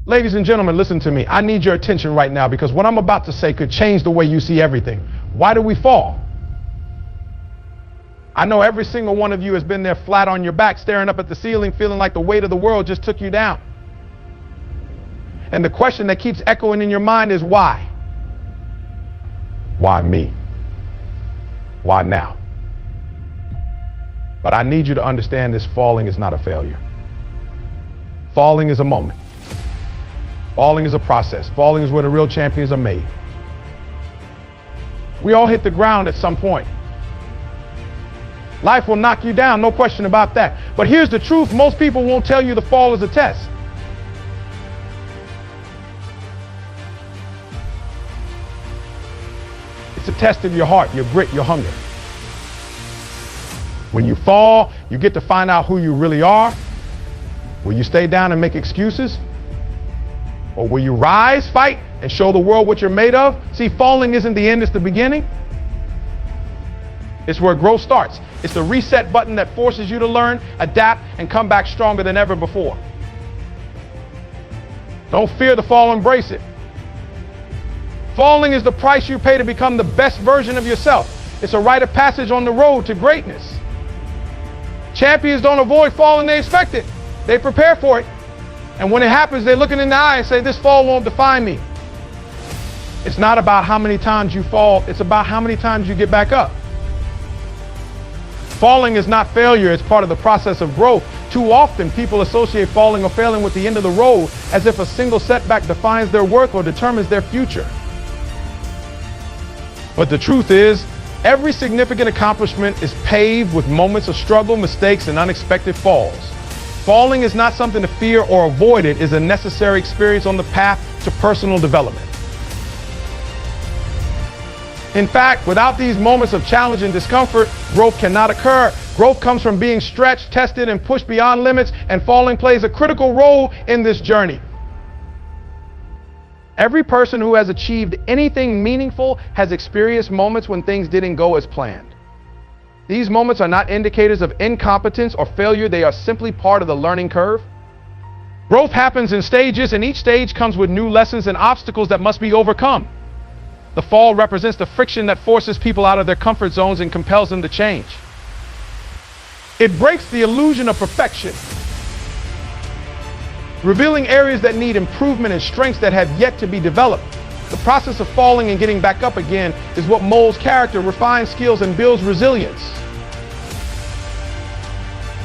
Ladies and gentlemen, listen to me. I need your attention right now because what I'm about to say could change the way you see everything. Why do we fall? I know every single one of you has been there flat on your back, staring up at the ceiling, feeling like the weight of the world just took you down. And the question that keeps echoing in your mind is why? Why me? Why now? But I need you to understand this: falling is not a failure. Falling is a moment. Falling is a process. Falling is where the real champions are made. We all hit the ground at some point. Life will knock you down, no question about that. But here's the truth: most people won't tell you the fall is a test. It's a test of your heart, your grit, your hunger. When you fall, you get to find out who you really are. Will you stay down and make excuses? Or will you rise, fight, and show the world what you're made of? See, falling isn't the end, it's the beginning. It's where growth starts. It's the reset button that forces you to learn, adapt, and come back stronger than ever before. Don't fear the fall, embrace it. Falling is the price you pay to become the best version of yourself. It's a rite of passage on the road to greatness. Champions don't avoid falling, they expect it. They prepare for it. And when it happens, they look it in the eye and say, this fall won't define me. It's not about how many times you fall, it's about how many times you get back up. Falling is not failure, it's part of the process of growth. Too often, people associate falling or failing with the end of the road, as if a single setback defines their worth or determines their future. But the truth is, every significant accomplishment is paved with moments of struggle, mistakes, and unexpected falls. Falling is not something to fear or avoid, it is a necessary experience on the path to personal development. In fact, without these moments of challenge and discomfort, growth cannot occur. Growth comes from being stretched, tested, and pushed beyond limits, and falling plays a critical role in this journey. Every person who has achieved anything meaningful has experienced moments when things didn't go as planned. These moments are not indicators of incompetence or failure, they are simply part of the learning curve. Growth happens in stages, and each stage comes with new lessons and obstacles that must be overcome. The fall represents the friction that forces people out of their comfort zones and compels them to change. It breaks the illusion of perfection, revealing areas that need improvement and strengths that have yet to be developed. The process of falling and getting back up again is what molds character, refines skills, and builds resilience.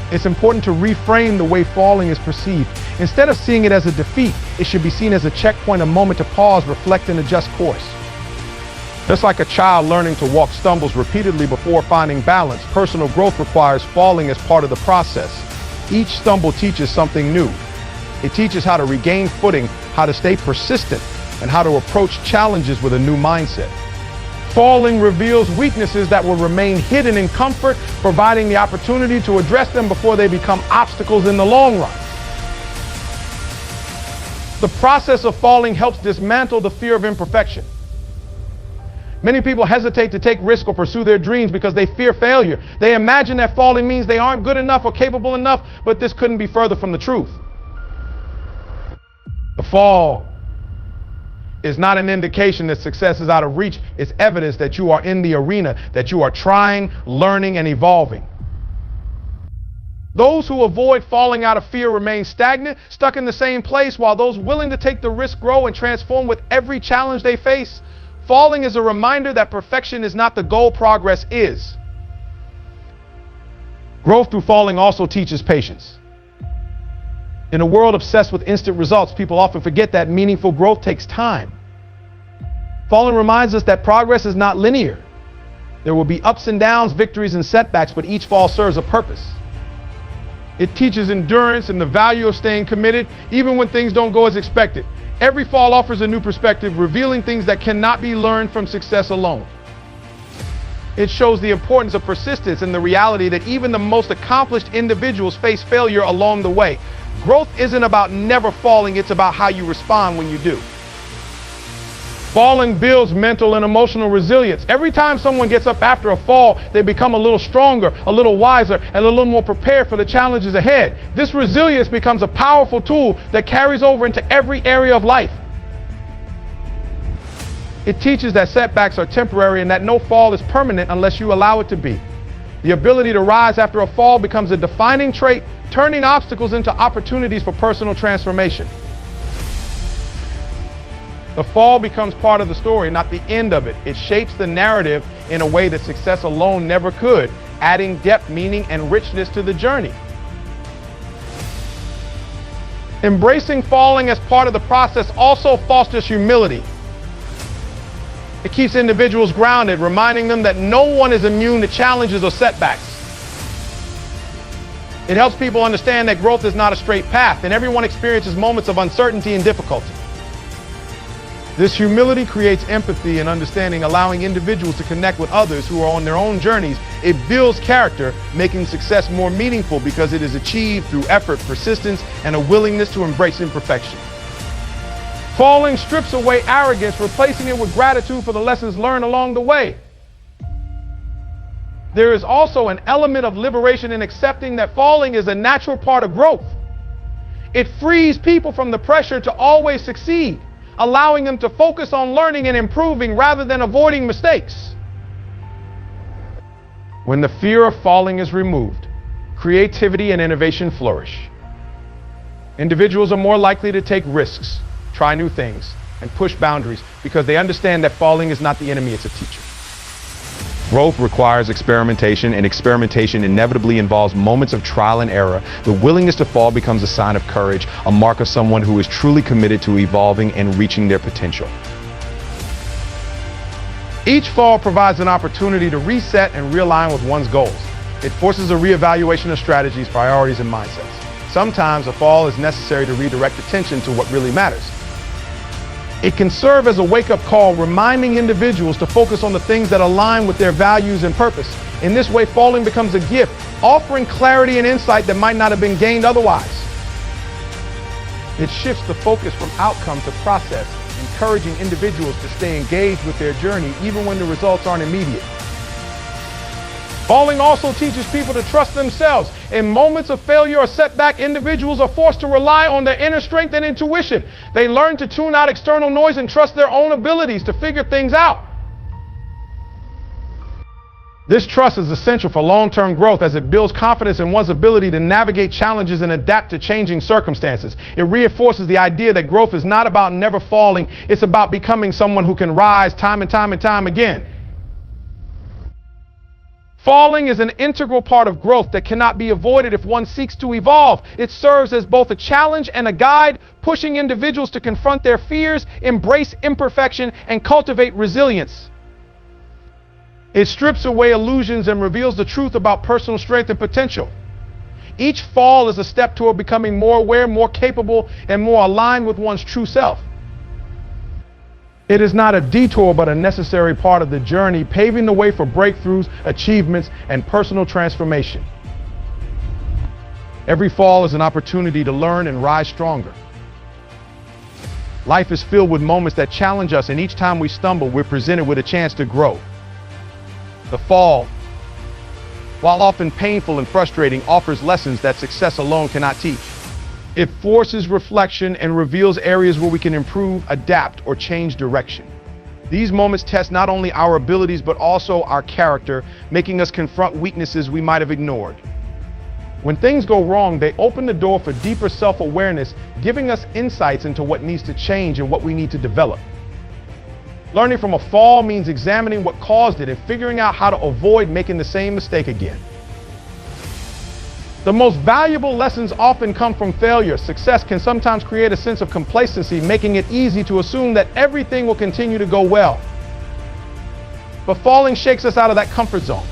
It's important to reframe the way falling is perceived. Instead of seeing it as a defeat, it should be seen as a checkpoint, a moment to pause, reflect, and adjust course. Just like a child learning to walk stumbles repeatedly before finding balance, personal growth requires falling as part of the process. Each stumble teaches something new. It teaches how to regain footing, how to stay persistent, and how to approach challenges with a new mindset. Falling reveals weaknesses that will remain hidden in comfort, providing the opportunity to address them before they become obstacles in the long run. The process of falling helps dismantle the fear of imperfection. Many people hesitate to take risks or pursue their dreams because they fear failure. They imagine that falling means they aren't good enough or capable enough, but this couldn't be further from the truth. The fall is not an indication that success is out of reach. It's evidence that you are in the arena, that you are trying, learning, and evolving. Those who avoid falling out of fear remain stagnant, stuck in the same place, while those willing to take the risk grow and transform with every challenge they face. Falling is a reminder that perfection is not the goal, progress is. Growth through falling also teaches patience. In a world obsessed with instant results, people often forget that meaningful growth takes time. Falling reminds us that progress is not linear. There will be ups and downs, victories and setbacks, but each fall serves a purpose. It teaches endurance and the value of staying committed, even when things don't go as expected. Every fall offers a new perspective, revealing things that cannot be learned from success alone. It shows the importance of persistence and the reality that even the most accomplished individuals face failure along the way. Growth isn't about never falling, it's about how you respond when you do. Falling builds mental and emotional resilience. Every time someone gets up after a fall, they become a little stronger, a little wiser, and a little more prepared for the challenges ahead. This resilience becomes a powerful tool that carries over into every area of life. It teaches that setbacks are temporary and that no fall is permanent unless you allow it to be. The ability to rise after a fall becomes a defining trait, turning obstacles into opportunities for personal transformation. The fall becomes part of the story, not the end of it. It shapes the narrative in a way that success alone never could, adding depth, meaning, and richness to the journey. Embracing falling as part of the process also fosters humility. It keeps individuals grounded, reminding them that no one is immune to challenges or setbacks. It helps people understand that growth is not a straight path, and everyone experiences moments of uncertainty and difficulty. This humility creates empathy and understanding, allowing individuals to connect with others who are on their own journeys. It builds character, making success more meaningful because it is achieved through effort, persistence, and a willingness to embrace imperfection. Falling strips away arrogance, replacing it with gratitude for the lessons learned along the way. There is also an element of liberation in accepting that falling is a natural part of growth. It frees people from the pressure to always succeed, allowing them to focus on learning and improving rather than avoiding mistakes. When the fear of falling is removed, creativity and innovation flourish. Individuals are more likely to take risks, try new things, and push boundaries because they understand that falling is not the enemy, it's a teacher. Growth requires experimentation, and experimentation inevitably involves moments of trial and error. The willingness to fall becomes a sign of courage, a mark of someone who is truly committed to evolving and reaching their potential. Each fall provides an opportunity to reset and realign with one's goals. It forces a reevaluation of strategies, priorities, and mindsets. Sometimes a fall is necessary to redirect attention to what really matters. It can serve as a wake-up call, reminding individuals to focus on the things that align with their values and purpose. In this way, falling becomes a gift, offering clarity and insight that might not have been gained otherwise. It shifts the focus from outcome to process, encouraging individuals to stay engaged with their journey even when the results aren't immediate. Falling also teaches people to trust themselves. In moments of failure or setback, individuals are forced to rely on their inner strength and intuition. They learn to tune out external noise and trust their own abilities to figure things out. This trust is essential for long-term growth as it builds confidence in one's ability to navigate challenges and adapt to changing circumstances. It reinforces the idea that growth is not about never falling, it's about becoming someone who can rise time and time again. Falling is an integral part of growth that cannot be avoided if one seeks to evolve. It serves as both a challenge and a guide, pushing individuals to confront their fears, embrace imperfection, and cultivate resilience. It strips away illusions and reveals the truth about personal strength and potential. Each fall is a step toward becoming more aware, more capable, and more aligned with one's true self. It is not a detour, but a necessary part of the journey, paving the way for breakthroughs, achievements, and personal transformation. Every fall is an opportunity to learn and rise stronger. Life is filled with moments that challenge us, and each time we stumble, we're presented with a chance to grow. The fall, while often painful and frustrating, offers lessons that success alone cannot teach. It forces reflection and reveals areas where we can improve, adapt, or change direction. These moments test not only our abilities, but also our character, making us confront weaknesses we might have ignored. When things go wrong, they open the door for deeper self-awareness, giving us insights into what needs to change and what we need to develop. Learning from a fall means examining what caused it and figuring out how to avoid making the same mistake again. The most valuable lessons often come from failure. Success can sometimes create a sense of complacency, making it easy to assume that everything will continue to go well. But falling shakes us out of that comfort zone.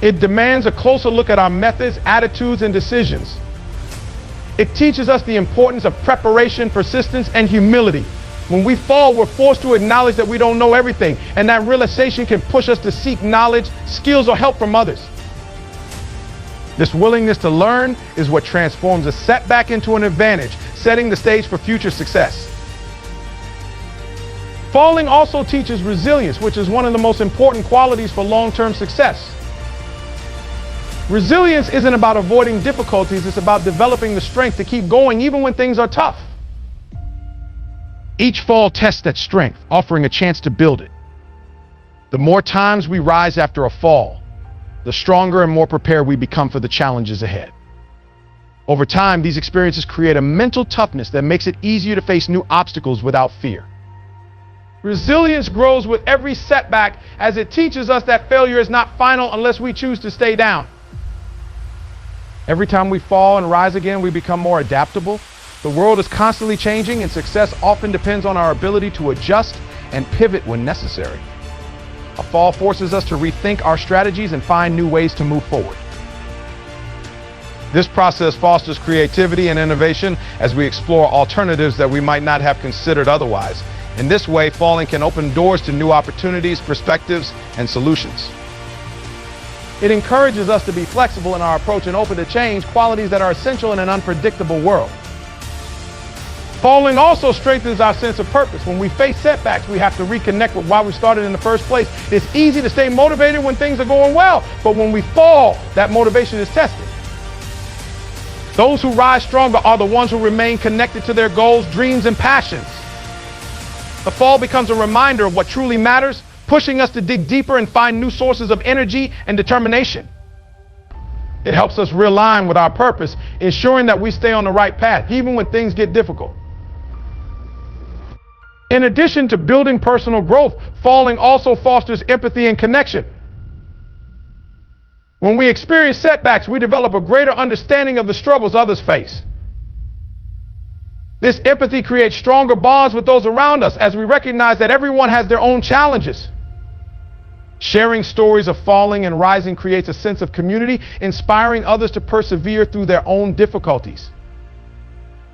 It demands a closer look at our methods, attitudes, and decisions. It teaches us the importance of preparation, persistence, and humility. When we fall, we're forced to acknowledge that we don't know everything, and that realization can push us to seek knowledge, skills, or help from others. This willingness to learn is what transforms a setback into an advantage, setting the stage for future success. Falling also teaches resilience, which is one of the most important qualities for long-term success. Resilience isn't about avoiding difficulties, it's about developing the strength to keep going even when things are tough. Each fall tests that strength, offering a chance to build it. The more times we rise after a fall, the stronger and more prepared we become for the challenges ahead. Over time, these experiences create a mental toughness that makes it easier to face new obstacles without fear. Resilience grows with every setback as it teaches us that failure is not final unless we choose to stay down. Every time we fall and rise again, we become more adaptable. The world is constantly changing, and success often depends on our ability to adjust and pivot when necessary. A fall forces us to rethink our strategies and find new ways to move forward. This process fosters creativity and innovation as we explore alternatives that we might not have considered otherwise. In this way, falling can open doors to new opportunities, perspectives, and solutions. It encourages us to be flexible in our approach and open to change, qualities that are essential in an unpredictable world. Falling also strengthens our sense of purpose. When we face setbacks, we have to reconnect with why we started in the first place. It's easy to stay motivated when things are going well, but when we fall, that motivation is tested. Those who rise stronger are the ones who remain connected to their goals, dreams, and passions. The fall becomes a reminder of what truly matters, pushing us to dig deeper and find new sources of energy and determination. It helps us realign with our purpose, ensuring that we stay on the right path, even when things get difficult. In addition to building personal growth, falling also fosters empathy and connection. When we experience setbacks, we develop a greater understanding of the struggles others face. This empathy creates stronger bonds with those around us as we recognize that everyone has their own challenges. Sharing stories of falling and rising creates a sense of community, inspiring others to persevere through their own difficulties.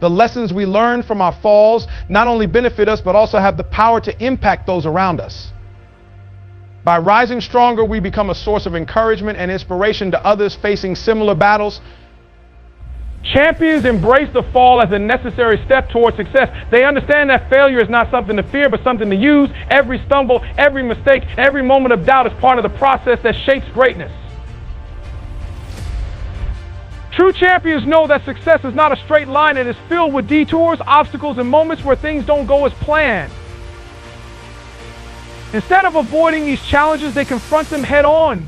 The lessons we learn from our falls not only benefit us, but also have the power to impact those around us. By rising stronger, we become a source of encouragement and inspiration to others facing similar battles. Champions embrace the fall as a necessary step towards success. They understand that failure is not something to fear, but something to use. Every stumble, every mistake, every moment of doubt is part of the process that shapes greatness. True champions know that success is not a straight line. It is filled with detours, obstacles, and moments where things don't go as planned. Instead of avoiding these challenges, they confront them head on,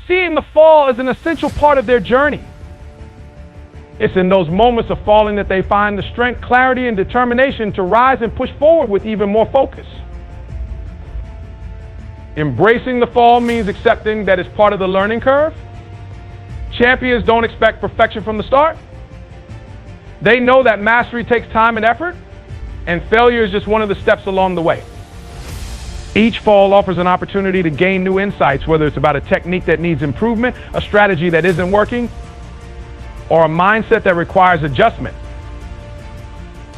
seeing the fall as an essential part of their journey. It's in those moments of falling that they find the strength, clarity, and determination to rise and push forward with even more focus. Embracing the fall means accepting that it's part of the learning curve. Champions don't expect perfection from the start. They know that mastery takes time and effort, and failure is just one of the steps along the way. Each fall offers an opportunity to gain new insights, whether it's about a technique that needs improvement, a strategy that isn't working, or a mindset that requires adjustment.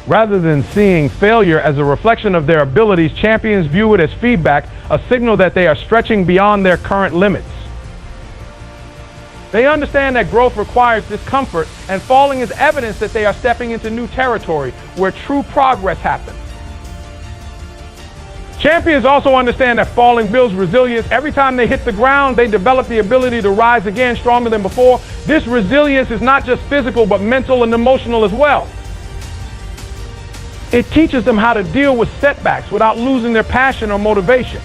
Rather than seeing failure as a reflection of their abilities, champions view it as feedback, a signal that they are stretching beyond their current limits. They understand that growth requires discomfort, and falling is evidence that they are stepping into new territory where true progress happens. Champions also understand that falling builds resilience. Every time they hit the ground, they develop the ability to rise again stronger than before. This resilience is not just physical, but mental and emotional as well. It teaches them how to deal with setbacks without losing their passion or motivation.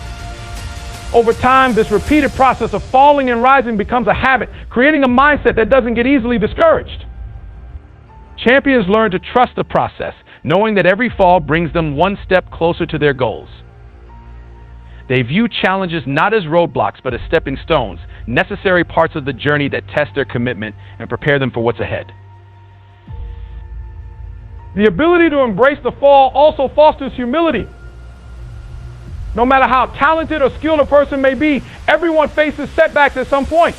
Over time, this repeated process of falling and rising becomes a habit, creating a mindset that doesn't get easily discouraged. Champions learn to trust the process, knowing that every fall brings them one step closer to their goals. They view challenges not as roadblocks, but as stepping stones, necessary parts of the journey that test their commitment and prepare them for what's ahead. The ability to embrace the fall also fosters humility. No matter how talented or skilled a person may be, everyone faces setbacks at some point.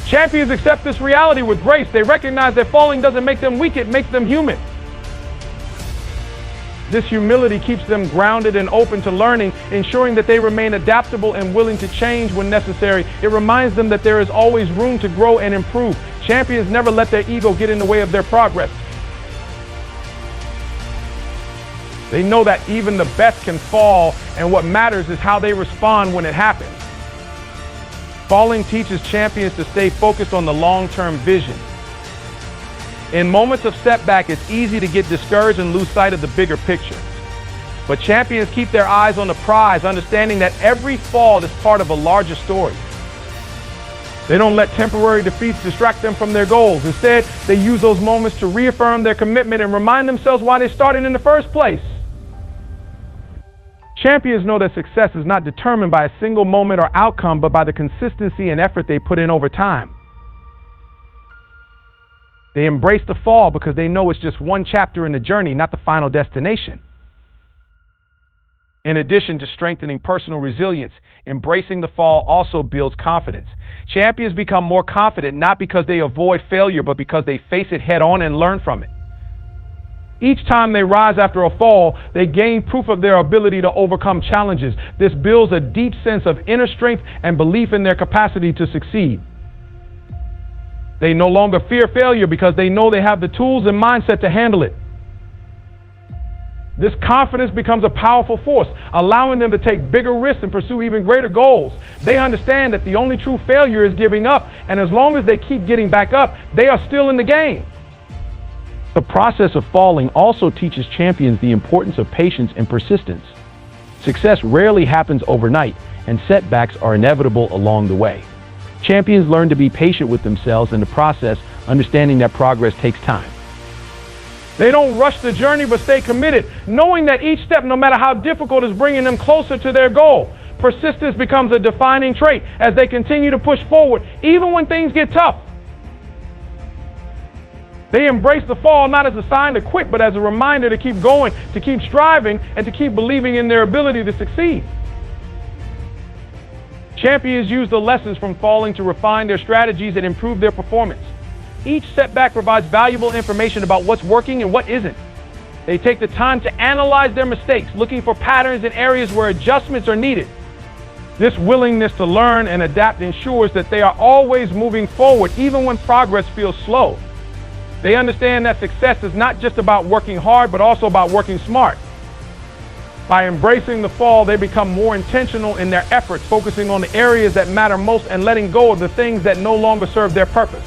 Champions accept this reality with grace. They recognize that falling doesn't make them weak, it makes them human. This humility keeps them grounded and open to learning, ensuring that they remain adaptable and willing to change when necessary. It reminds them that there is always room to grow and improve. Champions never let their ego get in the way of their progress. They know that even the best can fall, and what matters is how they respond when it happens. Falling teaches champions to stay focused on the long-term vision. In moments of setback, it's easy to get discouraged and lose sight of the bigger picture. But champions keep their eyes on the prize, understanding that every fall is part of a larger story. They don't let temporary defeats distract them from their goals. Instead, they use those moments to reaffirm their commitment and remind themselves why they started in the first place. Champions know that success is not determined by a single moment or outcome, but by the consistency and effort they put in over time. They embrace the fall because they know it's just one chapter in the journey, not the final destination. In addition to strengthening personal resilience, embracing the fall also builds confidence. Champions become more confident not because they avoid failure, but because they face it head on and learn from it. Each time they rise after a fall, they gain proof of their ability to overcome challenges. This builds a deep sense of inner strength and belief in their capacity to succeed. They no longer fear failure because they know they have the tools and mindset to handle it. This confidence becomes a powerful force, allowing them to take bigger risks and pursue even greater goals. They understand that the only true failure is giving up, and as long as they keep getting back up, they are still in the game. The process of falling also teaches champions the importance of patience and persistence. Success rarely happens overnight, and setbacks are inevitable along the way. Champions learn to be patient with themselves in the process, understanding that progress takes time. They don't rush the journey but stay committed, knowing that each step, no matter how difficult, is bringing them closer to their goal. Persistence becomes a defining trait as they continue to push forward, even when things get tough. They embrace the fall not as a sign to quit, but as a reminder to keep going, to keep striving, and to keep believing in their ability to succeed. Champions use the lessons from falling to refine their strategies and improve their performance. Each setback provides valuable information about what's working and what isn't. They take the time to analyze their mistakes, looking for patterns in areas where adjustments are needed. This willingness to learn and adapt ensures that they are always moving forward, even when progress feels slow. They understand that success is not just about working hard, but also about working smart. By embracing the fall, they become more intentional in their efforts, focusing on the areas that matter most and letting go of the things that no longer serve their purpose.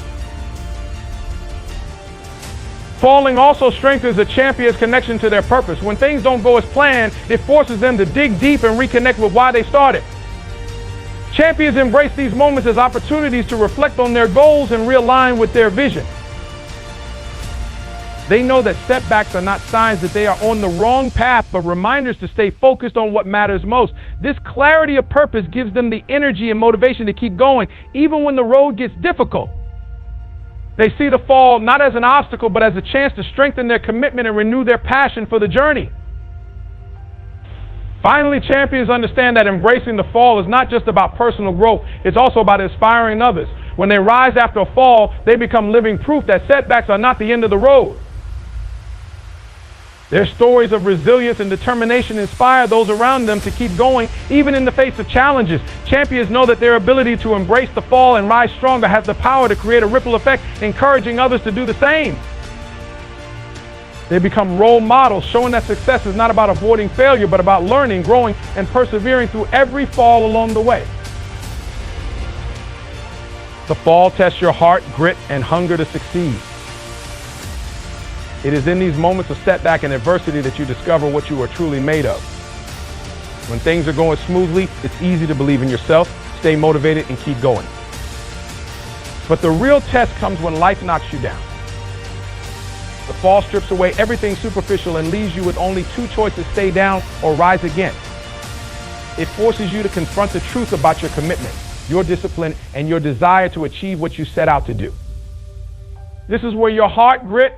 Falling also strengthens a champion's connection to their purpose. When things don't go as planned, it forces them to dig deep and reconnect with why they started. Champions embrace these moments as opportunities to reflect on their goals and realign with their vision. They know that setbacks are not signs that they are on the wrong path, but reminders to stay focused on what matters most. This clarity of purpose gives them the energy and motivation to keep going, even when the road gets difficult. They see the fall not as an obstacle, but as a chance to strengthen their commitment and renew their passion for the journey. Finally, champions understand that embracing the fall is not just about personal growth, it's also about inspiring others. When they rise after a fall, they become living proof that setbacks are not the end of the road. Their stories of resilience and determination inspire those around them to keep going, even in the face of challenges. Champions know that their ability to embrace the fall and rise stronger has the power to create a ripple effect, encouraging others to do the same. They become role models, showing that success is not about avoiding failure, but about learning, growing, and persevering through every fall along the way. The fall tests your heart, grit, and hunger to succeed. It is in these moments of setback and adversity that you discover what you are truly made of. When things are going smoothly, it's easy to believe in yourself, stay motivated, and keep going. But the real test comes when life knocks you down. The fall strips away everything superficial and leaves you with only two choices: stay down or rise again. It forces you to confront the truth about your commitment, your discipline, and your desire to achieve what you set out to do. This is where your heart, grit,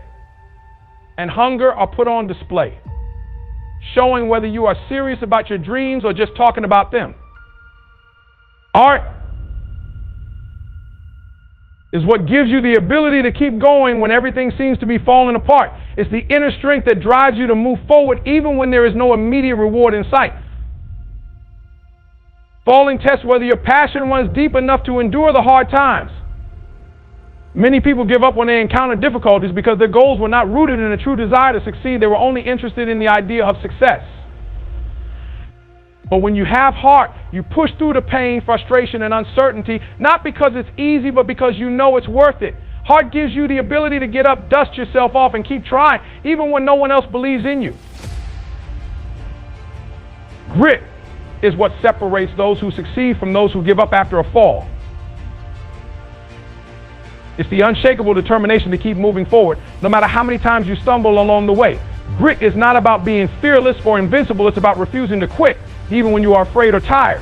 and hunger are put on display, showing whether you are serious about your dreams or just talking about them. Art is what gives you the ability to keep going when everything seems to be falling apart. It's the inner strength that drives you to move forward even when there is no immediate reward in sight. Falling tests whether your passion runs deep enough to endure the hard times. Many people give up when they encounter difficulties because their goals were not rooted in a true desire to succeed. They were only interested in the idea of success. But when you have heart, you push through the pain, frustration, and uncertainty, not because it's easy, but because you know it's worth it. Heart gives you the ability to get up, dust yourself off, and keep trying, even when no one else believes in you. Grit is what separates those who succeed from those who give up after a fall. It's the unshakable determination to keep moving forward, no matter how many times you stumble along the way. Grit is not about being fearless or invincible. It's about refusing to quit, even when you are afraid or tired.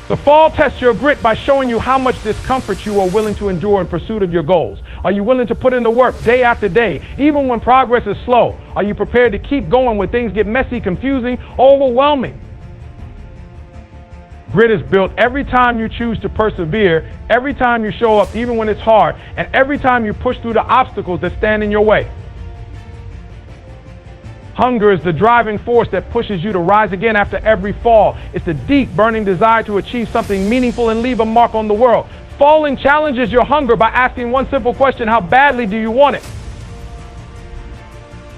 The fall tests your grit by showing you how much discomfort you are willing to endure in pursuit of your goals. Are you willing to put in the work day after day, even when progress is slow? Are you prepared to keep going when things get messy, confusing, overwhelming? Grit is built every time you choose to persevere, every time you show up, even when it's hard, and every time you push through the obstacles that stand in your way. Hunger is the driving force that pushes you to rise again after every fall. It's the deep, burning desire to achieve something meaningful and leave a mark on the world. Falling challenges your hunger by asking one simple question: how badly do you want it?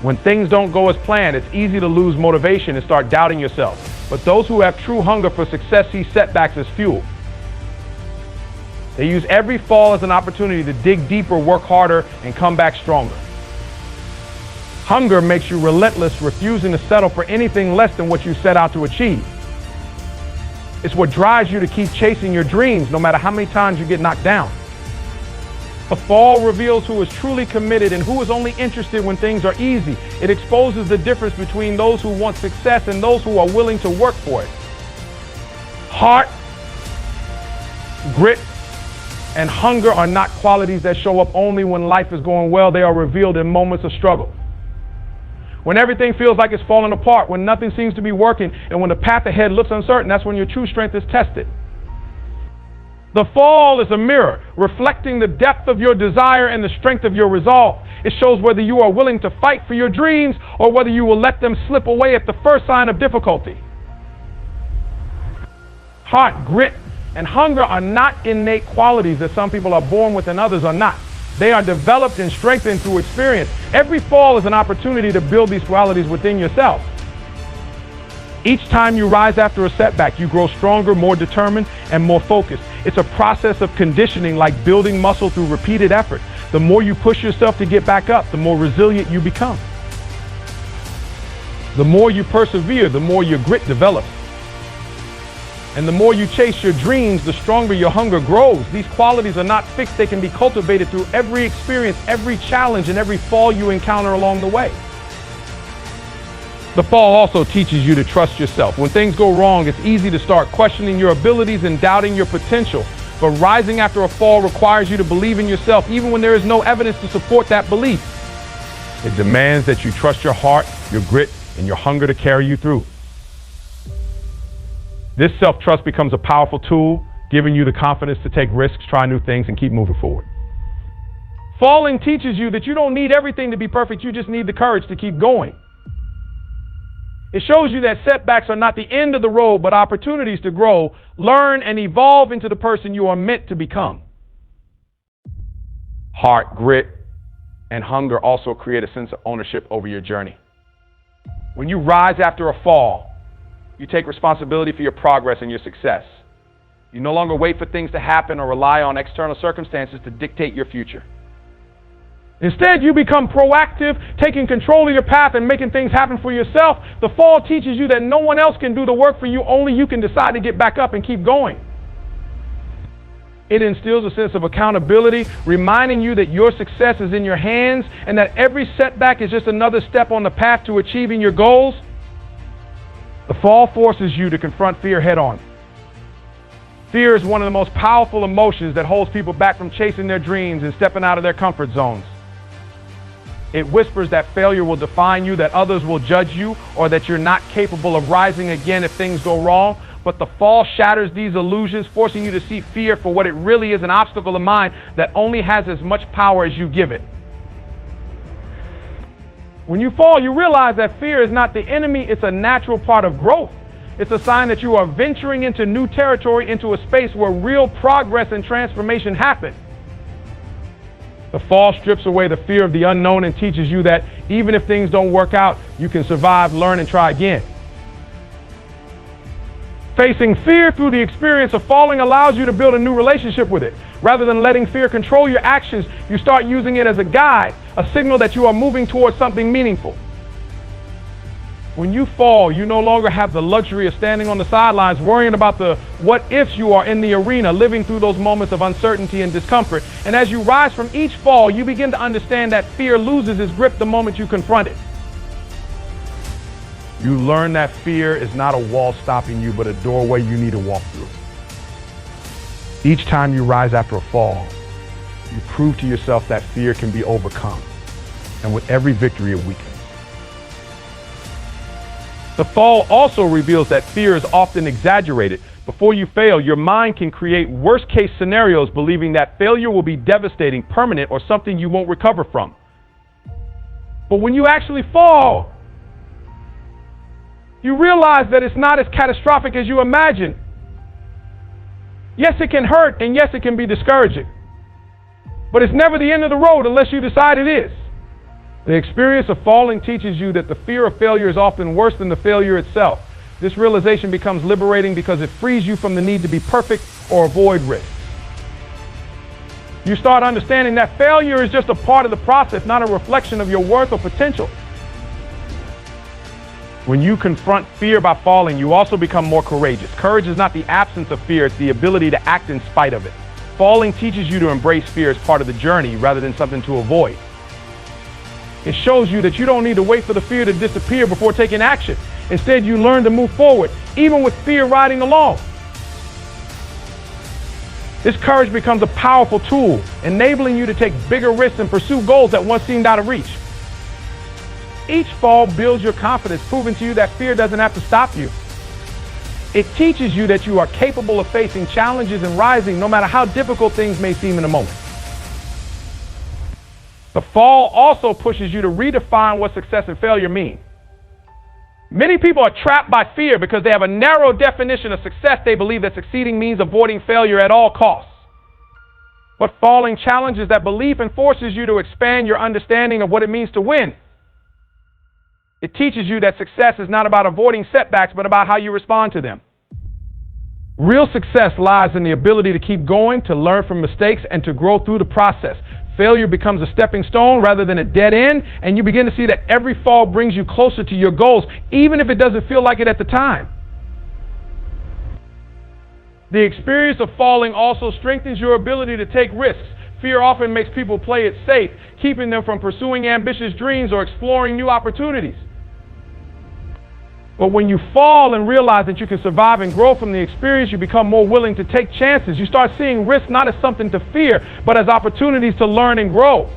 When things don't go as planned, it's easy to lose motivation and start doubting yourself. But those who have true hunger for success see setbacks as fuel. They use every fall as an opportunity to dig deeper, work harder, and come back stronger. Hunger makes you relentless, refusing to settle for anything less than what you set out to achieve. It's what drives you to keep chasing your dreams, no matter how many times you get knocked down. The fall reveals who is truly committed and who is only interested when things are easy. It exposes the difference between those who want success and those who are willing to work for it. Heart, grit, and hunger are not qualities that show up only when life is going well. They are revealed in moments of struggle. When everything feels like it's falling apart, when nothing seems to be working, and when the path ahead looks uncertain, that's when your true strength is tested. The fall is a mirror, reflecting the depth of your desire and the strength of your resolve. It shows whether you are willing to fight for your dreams or whether you will let them slip away at the first sign of difficulty. Heart, grit, and hunger are not innate qualities that some people are born with and others are not. They are developed and strengthened through experience. Every fall is an opportunity to build these qualities within yourself. Each time you rise after a setback, you grow stronger, more determined, and more focused. It's a process of conditioning, like building muscle through repeated effort. The more you push yourself to get back up, the more resilient you become. The more you persevere, the more your grit develops. And the more you chase your dreams, the stronger your hunger grows. These qualities are not fixed. They can be cultivated through every experience, every challenge, and every fall you encounter along the way. The fall also teaches you to trust yourself. When things go wrong, it's easy to start questioning your abilities and doubting your potential. But rising after a fall requires you to believe in yourself, even when there is no evidence to support that belief. It demands that you trust your heart, your grit, and your hunger to carry you through. This self-trust becomes a powerful tool, giving you the confidence to take risks, try new things, and keep moving forward. Falling teaches you that you don't need everything to be perfect. You just need the courage to keep going. It shows you that setbacks are not the end of the road, but opportunities to grow, learn, and evolve into the person you are meant to become. Heart, grit, and hunger also create a sense of ownership over your journey. When you rise after a fall, you take responsibility for your progress and your success. You no longer wait for things to happen or rely on external circumstances to dictate your future. Instead, you become proactive, taking control of your path and making things happen for yourself. The fall teaches you that no one else can do the work for you, only you can decide to get back up and keep going. It instills a sense of accountability, reminding you that your success is in your hands and that every setback is just another step on the path to achieving your goals. The fall forces you to confront fear head on. Fear is one of the most powerful emotions that holds people back from chasing their dreams and stepping out of their comfort zones. It whispers that failure will define you, that others will judge you, or that you're not capable of rising again if things go wrong. But the fall shatters these illusions, forcing you to see fear for what it really is, an obstacle of mind that only has as much power as you give it. When you fall, you realize that fear is not the enemy, it's a natural part of growth. It's a sign that you are venturing into new territory, into a space where real progress and transformation happen. The fall strips away the fear of the unknown and teaches you that even if things don't work out, you can survive, learn, and try again. Facing fear through the experience of falling allows you to build a new relationship with it. Rather than letting fear control your actions, you start using it as a guide, a signal that you are moving towards something meaningful. When you fall, you no longer have the luxury of standing on the sidelines worrying about the what-ifs. You are in the arena, living through those moments of uncertainty and discomfort. And as you rise from each fall, you begin to understand that fear loses its grip the moment you confront it. You learn that fear is not a wall stopping you, but a doorway you need to walk through. Each time you rise after a fall, you prove to yourself that fear can be overcome. And with every victory, it weakens. The fall also reveals that fear is often exaggerated. Before you fail, your mind can create worst-case scenarios, believing that failure will be devastating, permanent, or something you won't recover from. But when you actually fall, you realize that it's not as catastrophic as you imagine. Yes, it can hurt, and yes, it can be discouraging. But it's never the end of the road unless you decide it is. The experience of falling teaches you that the fear of failure is often worse than the failure itself. This realization becomes liberating because it frees you from the need to be perfect or avoid risk. You start understanding that failure is just a part of the process, not a reflection of your worth or potential. When you confront fear by falling, you also become more courageous. Courage is not the absence of fear, it's the ability to act in spite of it. Falling teaches you to embrace fear as part of the journey rather than something to avoid. It shows you that you don't need to wait for the fear to disappear before taking action. Instead, you learn to move forward, even with fear riding along. This courage becomes a powerful tool, enabling you to take bigger risks and pursue goals that once seemed out of reach. Each fall builds your confidence, proving to you that fear doesn't have to stop you. It teaches you that you are capable of facing challenges and rising, no matter how difficult things may seem in a moment. The fall also pushes you to redefine what success and failure mean. Many people are trapped by fear because they have a narrow definition of success. They believe that succeeding means avoiding failure at all costs. But falling challenges that belief and forces you to expand your understanding of what it means to win. It teaches you that success is not about avoiding setbacks, but about how you respond to them. Real success lies in the ability to keep going, to learn from mistakes, and to grow through the process. Failure becomes a stepping stone rather than a dead end, and you begin to see that every fall brings you closer to your goals, even if it doesn't feel like it at the time. The experience of falling also strengthens your ability to take risks. Fear often makes people play it safe, keeping them from pursuing ambitious dreams or exploring new opportunities. But when you fall and realize that you can survive and grow from the experience, you become more willing to take chances. You start seeing risk not as something to fear, but as opportunities to learn and grow.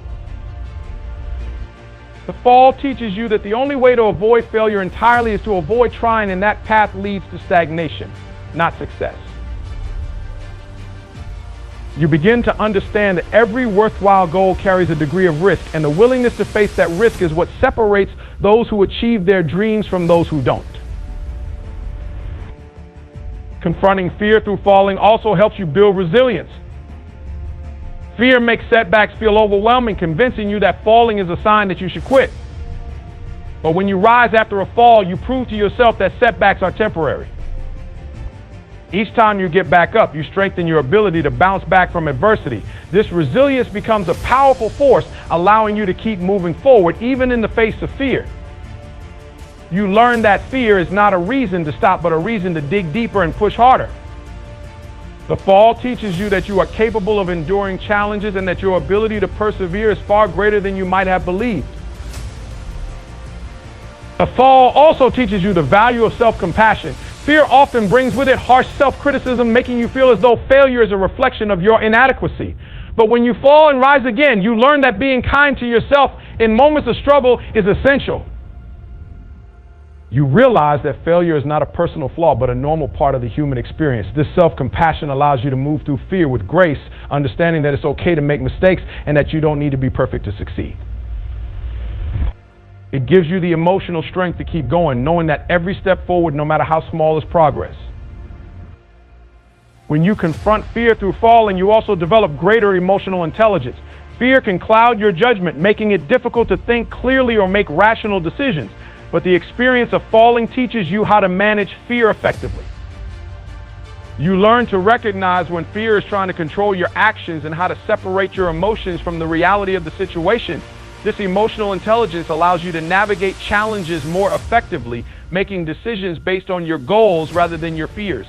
The fall teaches you that the only way to avoid failure entirely is to avoid trying, and that path leads to stagnation, not success. You begin to understand that every worthwhile goal carries a degree of risk, and the willingness to face that risk is what separates those who achieve their dreams from those who don't. Confronting fear through falling also helps you build resilience. Fear makes setbacks feel overwhelming, convincing you that falling is a sign that you should quit. But when you rise after a fall, you prove to yourself that setbacks are temporary. Each time you get back up, you strengthen your ability to bounce back from adversity. This resilience becomes a powerful force, allowing you to keep moving forward, even in the face of fear. You learn that fear is not a reason to stop, but a reason to dig deeper and push harder. The fall teaches you that you are capable of enduring challenges and that your ability to persevere is far greater than you might have believed. The fall also teaches you the value of self-compassion. Fear often brings with it harsh self-criticism, making you feel as though failure is a reflection of your inadequacy. But when you fall and rise again, you learn that being kind to yourself in moments of struggle is essential. You realize that failure is not a personal flaw, but a normal part of the human experience. This self-compassion allows you to move through fear with grace, understanding that it's okay to make mistakes and that you don't need to be perfect to succeed. It gives you the emotional strength to keep going, knowing that every step forward, no matter how small, is progress. When you confront fear through falling, you also develop greater emotional intelligence. Fear can cloud your judgment, making it difficult to think clearly or make rational decisions. But the experience of falling teaches you how to manage fear effectively. You learn to recognize when fear is trying to control your actions and how to separate your emotions from the reality of the situation. This emotional intelligence allows you to navigate challenges more effectively, making decisions based on your goals rather than your fears.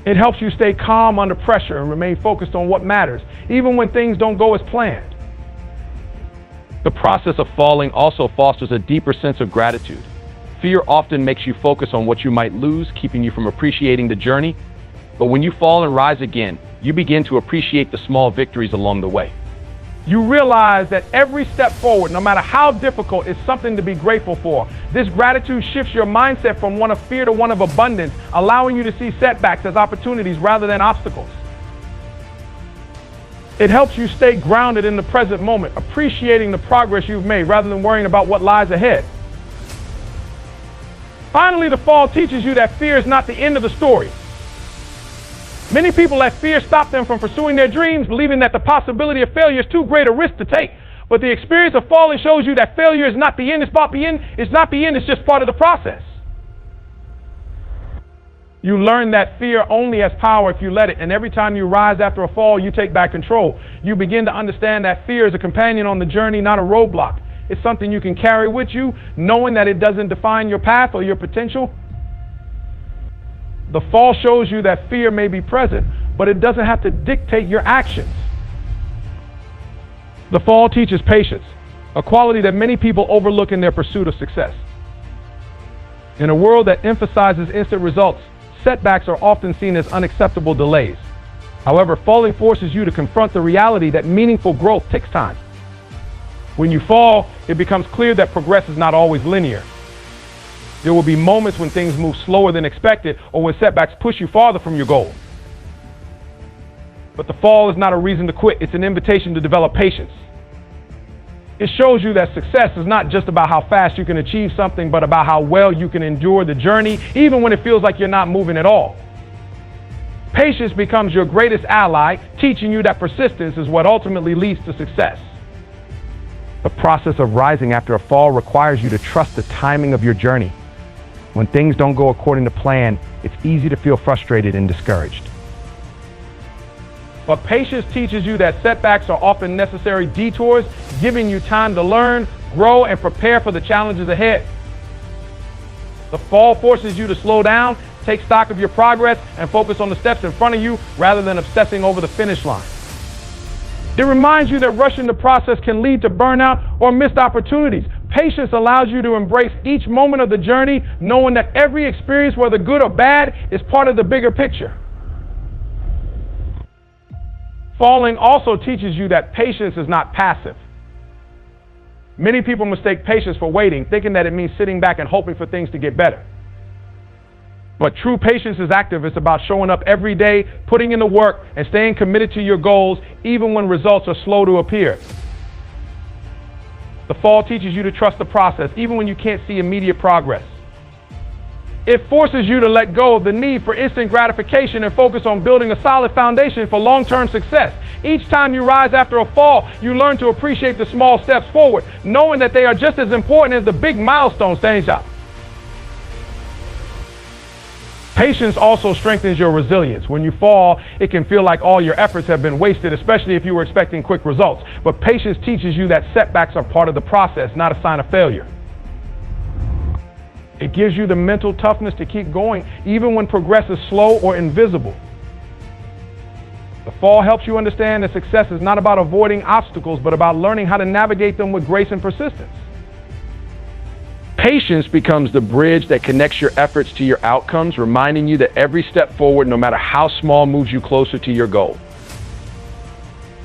It helps you stay calm under pressure and remain focused on what matters, even when things don't go as planned. The process of falling also fosters a deeper sense of gratitude. Fear often makes you focus on what you might lose, keeping you from appreciating the journey. But when you fall and rise again, you begin to appreciate the small victories along the way. You realize that every step forward, no matter how difficult, is something to be grateful for. This gratitude shifts your mindset from one of fear to one of abundance, allowing you to see setbacks as opportunities rather than obstacles. It helps you stay grounded in the present moment, appreciating the progress you've made rather than worrying about what lies ahead. Finally, the fall teaches you that fear is not the end of the story. Many people let fear stop them from pursuing their dreams, believing that the possibility of failure is too great a risk to take. But the experience of falling shows you that failure is not the end. It's not the end. It's just part of the process. You learn that fear only has power if you let it, and every time you rise after a fall, you take back control. You begin to understand that fear is a companion on the journey, not a roadblock. It's something you can carry with you, knowing that it doesn't define your path or your potential. The fall shows you that fear may be present, but it doesn't have to dictate your actions. The fall teaches patience, a quality that many people overlook in their pursuit of success. In a world that emphasizes instant results, setbacks are often seen as unacceptable delays. However, falling forces you to confront the reality that meaningful growth takes time. When you fall, it becomes clear that progress is not always linear. There will be moments when things move slower than expected or when setbacks push you farther from your goal. But the fall is not a reason to quit. It's an invitation to develop patience. It shows you that success is not just about how fast you can achieve something, but about how well you can endure the journey, even when it feels like you're not moving at all. Patience becomes your greatest ally, teaching you that persistence is what ultimately leads to success. The process of rising after a fall requires you to trust the timing of your journey. When things don't go according to plan, it's easy to feel frustrated and discouraged. But patience teaches you that setbacks are often necessary detours, giving you time to learn, grow, and prepare for the challenges ahead. The fall forces you to slow down, take stock of your progress, and focus on the steps in front of you rather than obsessing over the finish line. It reminds you that rushing the process can lead to burnout or missed opportunities. Patience allows you to embrace each moment of the journey, knowing that every experience, whether good or bad, is part of the bigger picture. Falling also teaches you that patience is not passive. Many people mistake patience for waiting, thinking that it means sitting back and hoping for things to get better. But true patience is active. It's about showing up every day, putting in the work, and staying committed to your goals, even when results are slow to appear. The fall teaches you to trust the process, even when you can't see immediate progress. It forces you to let go of the need for instant gratification and focus on building a solid foundation for long-term success. Each time you rise after a fall, you learn to appreciate the small steps forward, knowing that they are just as important as the big milestones stand out. Patience also strengthens your resilience. When you fall, it can feel like all your efforts have been wasted, especially if you were expecting quick results. But patience teaches you that setbacks are part of the process, not a sign of failure. It gives you the mental toughness to keep going, even when progress is slow or invisible. The fall helps you understand that success is not about avoiding obstacles, but about learning how to navigate them with grace and persistence. Patience becomes the bridge that connects your efforts to your outcomes, reminding you that every step forward, no matter how small, moves you closer to your goal.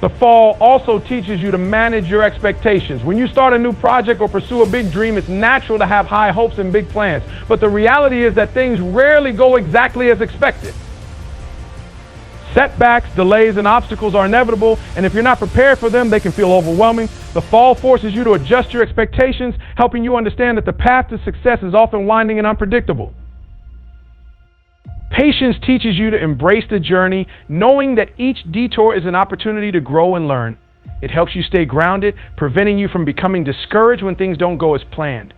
The fall also teaches you to manage your expectations. When you start a new project or pursue a big dream, it's natural to have high hopes and big plans. But the reality is that things rarely go exactly as expected. Setbacks, delays, and obstacles are inevitable, and if you're not prepared for them, they can feel overwhelming. The fall forces you to adjust your expectations, helping you understand that the path to success is often winding and unpredictable. Patience teaches you to embrace the journey, knowing that each detour is an opportunity to grow and learn. It helps you stay grounded, preventing you from becoming discouraged when things don't go as planned.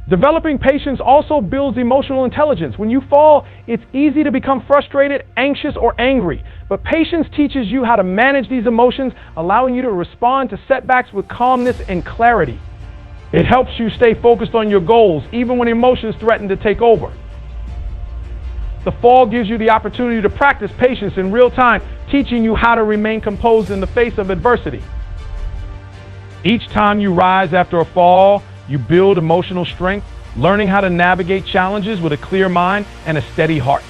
Developing patience also builds emotional intelligence. When you fall, it's easy to become frustrated, anxious, or angry. But patience teaches you how to manage these emotions, allowing you to respond to setbacks with calmness and clarity. It helps you stay focused on your goals, even when emotions threaten to take over. The fall gives you the opportunity to practice patience in real time, teaching you how to remain composed in the face of adversity. Each time you rise after a fall, you build emotional strength, learning how to navigate challenges with a clear mind and a steady heart.